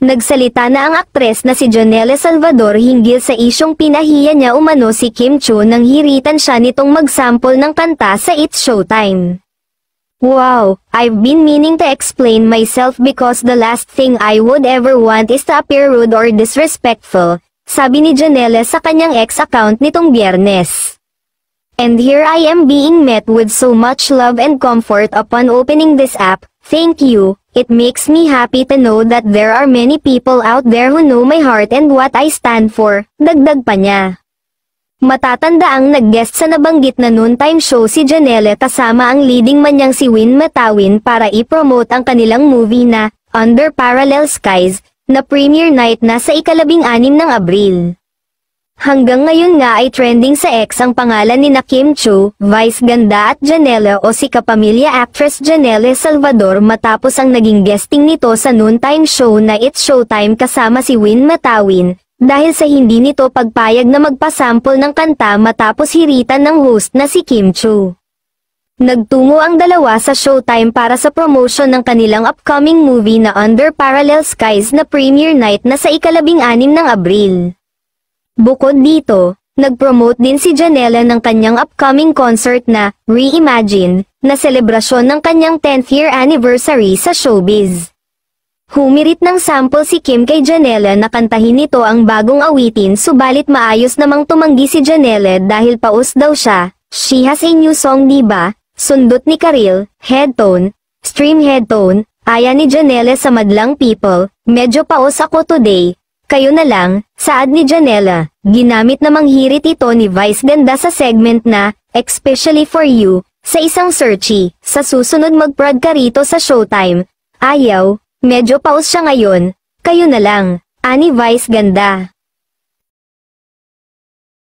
Nagsalita na ang aktres na si Janelle Salvador hinggil sa isyong pinahiya niya umano si Kim Chiu nang hiritan siya nitong magsample ng kanta sa It's Showtime. Wow, I've been meaning to explain myself because the last thing I would ever want is to appear rude or disrespectful, sabi ni Janelle sa kanyang ex account nitong Biyernes. And here I am being met with so much love and comfort upon opening this app, thank you. It makes me happy to know that there are many people out there who know my heart and what I stand for, dagdag pa niya. Matatandaang nag-guest sa nabanggit na noontime show si Janelle kasama ang leading man niyang si Win Matawin para i-promote ang kanilang movie na Under Parallel Skies, na premiere night na sa ika-16 ng Abril. Hanggang ngayon nga ay trending sa X ang pangalan ni Kim Chiu, Vice Ganda at Janelle o si kapamilya actress Janelle Salvador matapos ang naging guesting nito sa noontime show na It's Showtime kasama si Win Matawin, dahil sa hindi nito pagpayag na magpasample ng kanta matapos hiritan ng host na si Kim Chiu. Nagtungo ang dalawa sa Showtime para sa promotion ng kanilang upcoming movie na Under Parallel Skies na premiere night na sa ika-16 ng Abril. Bukod dito, nag-promote din si Janelle ng kanyang upcoming concert na Reimagine, na selebrasyon ng kanyang 10th year anniversary sa showbiz. Humirit ng sample si Kim kay Janelle na kantahin nito ang bagong awitin subalit maayos namang tumanggi si Janelle dahil paus daw siya. She has a new song diba? Sundot ni Karil, headtone, stream headtone, aya ni Janelle sa madlang people, medyo paus ako today. Kayo na lang, saad ni Janelle. Ginamit namang hirit ito ni Vice Ganda sa segment na, Especially for You, sa isang searchy. Sa susunod mag-prod ka rito sa Showtime. Ayaw, medyo pause siya ngayon. Kayo na lang, ani Vice Ganda.